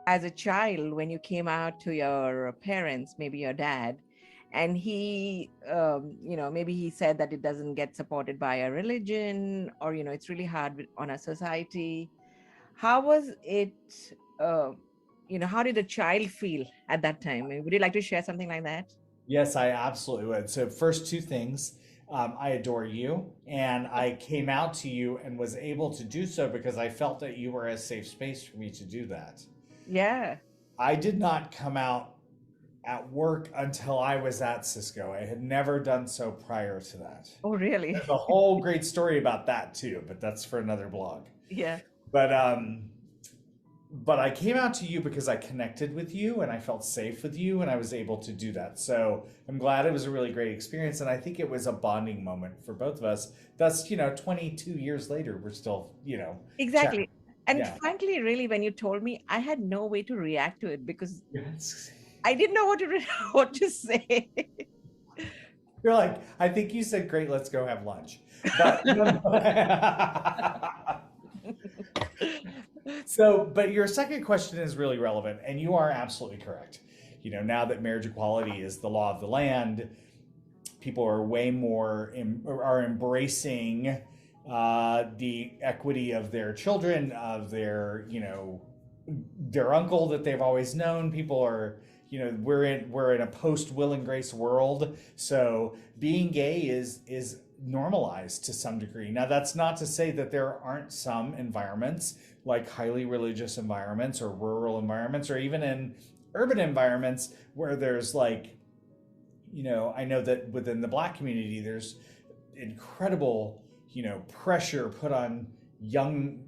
as a child when you came out to your parents, maybe your dad, and he, maybe he said that it doesn't get supported by a religion, or, it's really hard on a society. How was it, uh, how did a child feel at that time? Would you like to share something like that? Yes, I absolutely would. So, first two things, I adore you, and I came out to you and was able to do so because I felt that you were a safe space for me to do that. Yeah. I did not come out at work until I was at Cisco. I had never done so prior to that. Oh, really? There's a whole great story about that too, but that's for another blog. Yeah. But but I came out to you because I connected with you and I felt safe with you and I was able to do that. So I'm glad it was a really great experience. And I think it was a bonding moment for both of us. That's, 22 years later, we're still, chatting. Exactly. And Yeah. frankly, really, when you told me, I had no way to react to it because Yes. I didn't know what to what to say. You're like, I think you said, great, let's go have lunch. But so, but your second question is really relevant, and you are absolutely correct. Now that marriage equality is the law of the land, people are way more are embracing the equity of their children, of their uncle that they've always known. People are, we're in a post-will and grace world, so being gay is normalized to some degree. Now, that's not to say that there aren't some environments, like highly religious environments or rural environments, or even in urban environments where there's like, I know that within the Black community, there's incredible, pressure put on young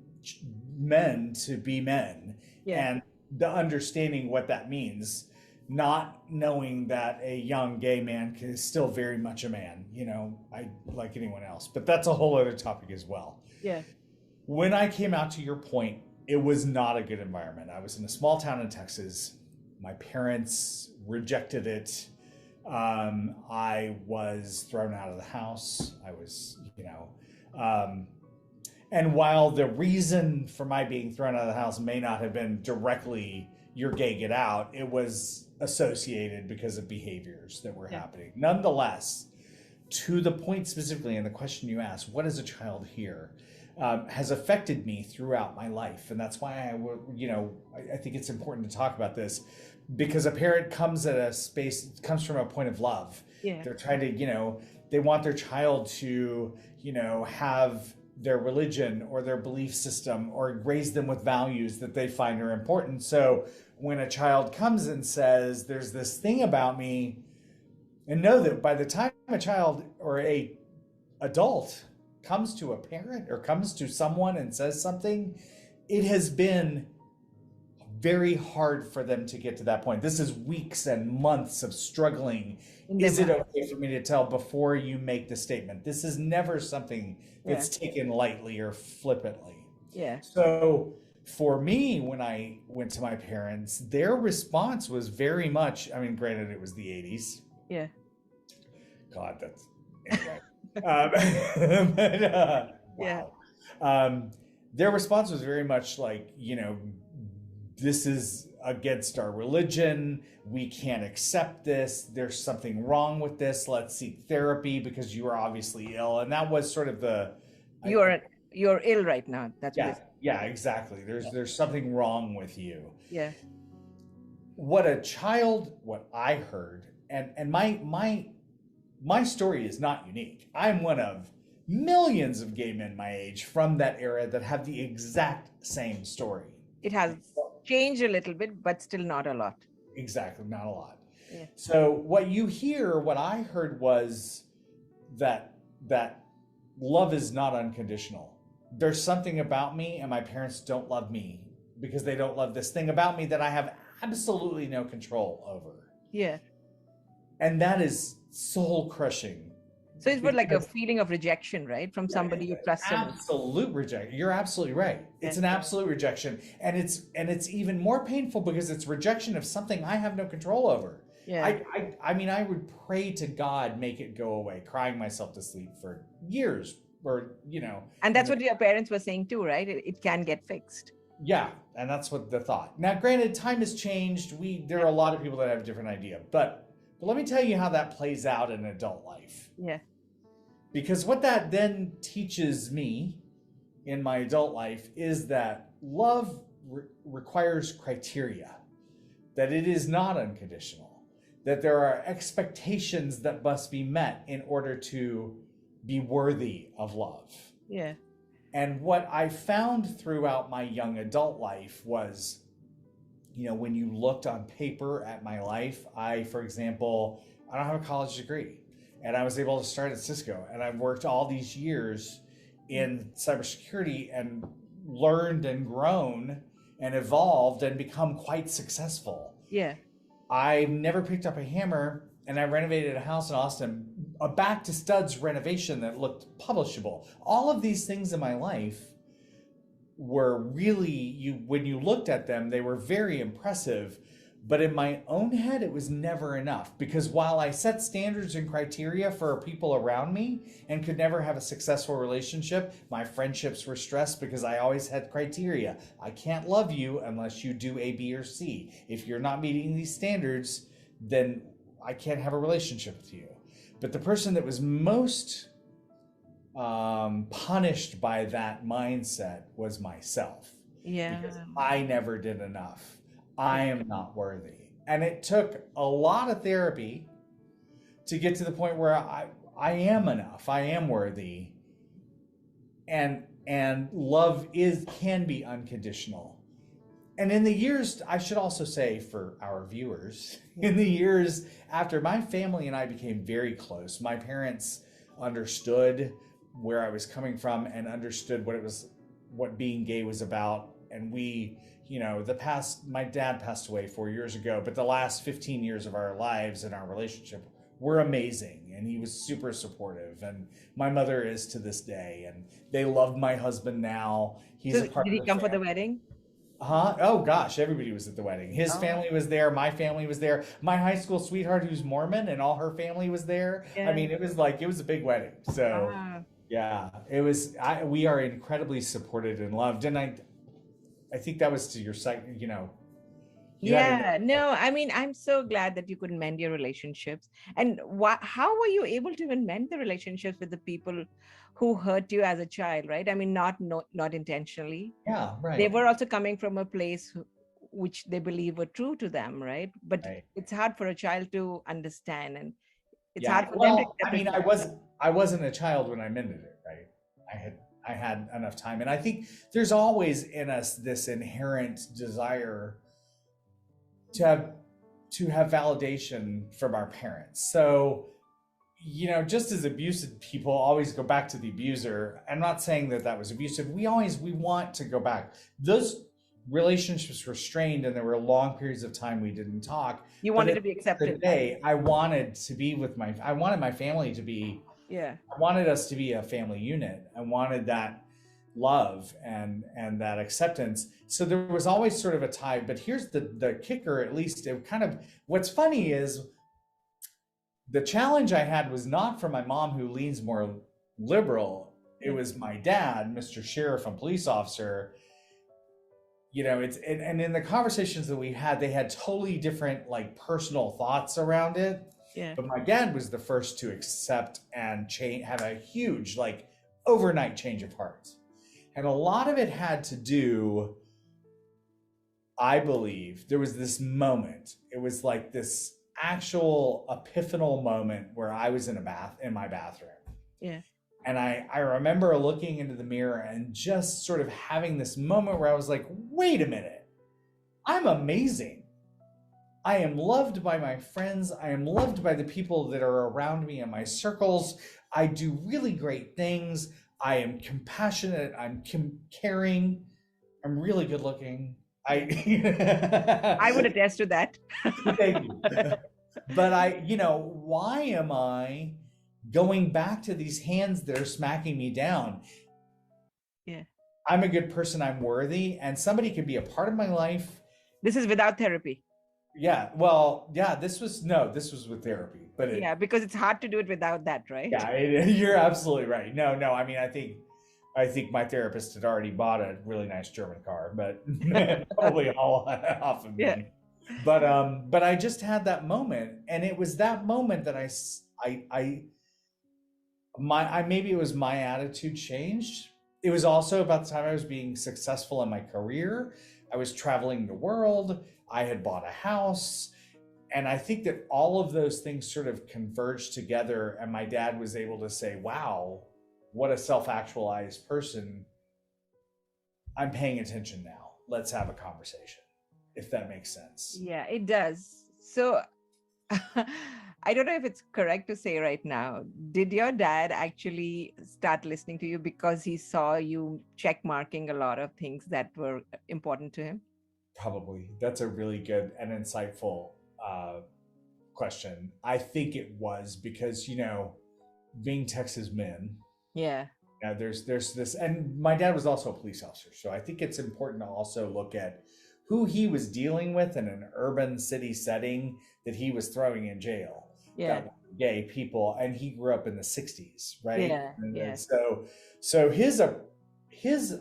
men to be men, Yeah. and the understanding what that means, not knowing that a young gay man is still very much a man, I like anyone else, but that's a whole other topic as well. Yeah. When I came out, to your point, it was not a good environment. I was in a small town in Texas. My parents rejected it. I was thrown out of the house. I was, and while the reason for my being thrown out of the house may not have been directly, you're gay, get out, it was associated because of behaviors that were happening. Nonetheless, to the point specifically, and the question you asked, what is a child here, has affected me throughout my life. And that's why I think it's important to talk about this, because a parent comes at a space, comes from a point of love. Yeah. They're trying to, they want their child to, have their religion or their belief system, or raise them with values that they find are important. So when a child comes and says, there's this thing about me, and know that by the time a child or a adult comes to a parent or comes to someone and says something, it has been very hard for them to get to that point. This is weeks and months of struggling. Is it okay for me to tell before you make the statement? This is never something that's taken lightly or flippantly. Yeah. So for me, when I went to my parents, their response was very much, I mean, granted, it was the 80s. Yeah. God, that's anyway. But, wow. Their response was very much like, this is against our religion. We can't accept this. There's something wrong with this. Let's seek therapy because you are obviously ill. And that was sort of the you're ill right now. That's yeah, what yeah, exactly. There's something wrong with you. Yeah. What I heard, and my story is not unique. I'm one of millions of gay men my age from that era that have the exact same story. It has changed a little bit, but still not a lot. Exactly, not a lot. Yeah. So what I heard was that love is not unconditional. There's something about me, and my parents don't love me because they don't love this thing about me that I have absolutely no control over. Yeah. And that is soul crushing. So it's like a feeling of rejection, right? From somebody you trusted. Absolute rejection. You're absolutely right. It's an absolute rejection. And it's even more painful because it's rejection of something I have no control over. Yeah. I mean, I would pray to God, make it go away, crying myself to sleep for years, or, And that's what your parents were saying too, right? It can get fixed. Yeah, and that's what the thought. Now, granted, time has changed. There are a lot of people that have a different idea, but let me tell you how that plays out in adult life. Yeah. Because what that then teaches me in my adult life is that love requires criteria, that it is not unconditional, that there are expectations that must be met in order to be worthy of love. Yeah. And what I found throughout my young adult life was, when you looked on paper at my life, for example, I don't have a college degree, and I was able to start at Cisco, and I've worked all these years in cybersecurity and learned and grown and evolved and become quite successful. Yeah. I never picked up a hammer, and I renovated a house in Austin, a back to studs renovation that looked publishable. All of these things in my life were really, when you looked at them, they were very impressive. But in my own head, it was never enough, because while I set standards and criteria for people around me and could never have a successful relationship, my friendships were stressed because I always had criteria. I can't love you unless you do A, B, or C. If you're not meeting these standards, then I can't have a relationship with you. But the person that was most punished by that mindset was myself. Yeah. Because I never did enough. I am not worthy. And it took a lot of therapy to get to the point where I am enough. I am worthy. And love can be unconditional. And in the years, I should also say for our viewers, in the years after my family and I became very close, my parents understood where I was coming from and understood what being gay was about. And we, my dad passed away 4 years ago, but the last 15 years of our lives and our relationship were amazing. And he was super supportive. And my mother is to this day. And they love my husband now. He's a part of the family. Did he come for the wedding? Oh gosh, everybody was at the wedding. His family was there. My family was there. My high school sweetheart, who's Mormon, and all her family was there. Yeah. I mean, it was a big wedding. So yeah, it was, we are incredibly supported and loved. And I think that was to your site, Yeah, no, I mean, I'm so glad that you could mend your relationships. And how were you able to even mend the relationships with the people who hurt you as a child, right? I mean, not intentionally. Yeah, right. They were also coming from a place which they believe were true to them, right? But it's hard for a child to understand, and it's hard for them to accept. I mean, I wasn't a child when I mended it, right? I had enough time. And I think there's always in us this inherent desire to have validation from our parents. So, just as abusive people always go back to the abuser, I'm not saying that was abusive. We want to go back. Those relationships were strained, and there were long periods of time we didn't talk. You wanted to be accepted. Today, I wanted to be I wanted my family to be, I wanted us to be a family unit. I wanted that love and that acceptance. So there was always sort of a tie. But here's the kicker, at least what's funny is the challenge I had was not from my mom, who leans more liberal. It was my dad, Mr. Sheriff and police officer. And in the conversations that we had, they had totally different personal thoughts around it. Yeah. But my dad was the first to accept and have a huge overnight change of heart. And a lot of it had to do, I believe, there was this moment. It was this actual epiphanal moment where I was in my bathroom. Yeah. And I remember looking into the mirror and just sort of having this moment where I was like, wait a minute, I'm amazing. I am loved by my friends. I am loved by the people that are around me in my circles. I do really great things. I am compassionate. I'm caring. I'm really good looking. I would attest to that. Thank you. But why am I going back to these hands that are smacking me down? Yeah. I'm a good person. I'm worthy. And somebody can be a part of my life. This is without therapy. Yeah. Well, yeah, this was with therapy, but because it's hard to do it without that, right? Yeah, you're absolutely right. No, I mean, I think I think my therapist had already bought a really nice German car, but probably all off of me. Yeah. But I just had that moment, and it was that moment that maybe it was my attitude changed. It was also about the time I was being successful in my career. I was traveling the world. I had bought a house. And I think that all of those things sort of converged together. And my dad was able to say, wow, what a self-actualized person. I'm paying attention now. Let's have a conversation, if that makes sense. Yeah, it does. So I don't know if it's correct to say right now, did your dad actually start listening to you because he saw you check marking a lot of things that were important to him? Probably. That's a really good and insightful question. I think it was because, being Texas men, Yeah. there's this, and my dad was also a police officer. So I think it's important to also look at who he was dealing with in an urban city setting that he was throwing in jail. Yeah. Gay people, and he grew up in the 60s, right? Yeah. And Yeah. so his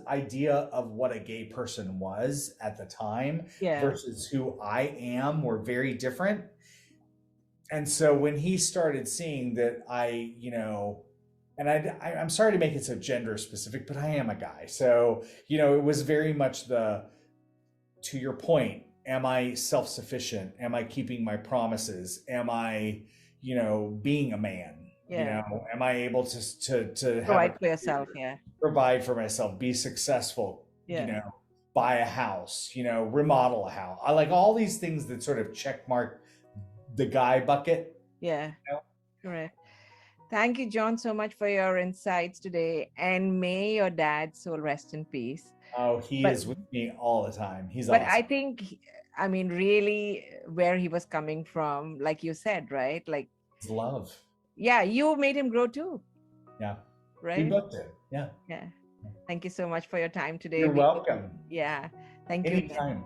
idea of what a gay person was at the time Yeah. versus who I am were very different. And so when he started seeing that and I'm sorry to make it so gender specific, but I am a guy. So, it was very much to your point, am I self-sufficient? Am I keeping my promises? Am I, being a man? Yeah. Am I able to Provide for yourself. Yeah. provide for myself, be successful, Yeah. buy a house, remodel a house. I like all these things that sort of check mark the guy bucket. Yeah. Correct. Thank you, John, so much for your insights today. And may your dad's soul rest in peace. Oh, he is with me all the time. He's But awesome. I think, really where he was coming from, like you said, right? Like, It's love. yeah, you made him grow too. Yeah. Right. We both did. Yeah. Yeah. Thank you so much for your time today. You're welcome. Yeah. Thank you. Anytime.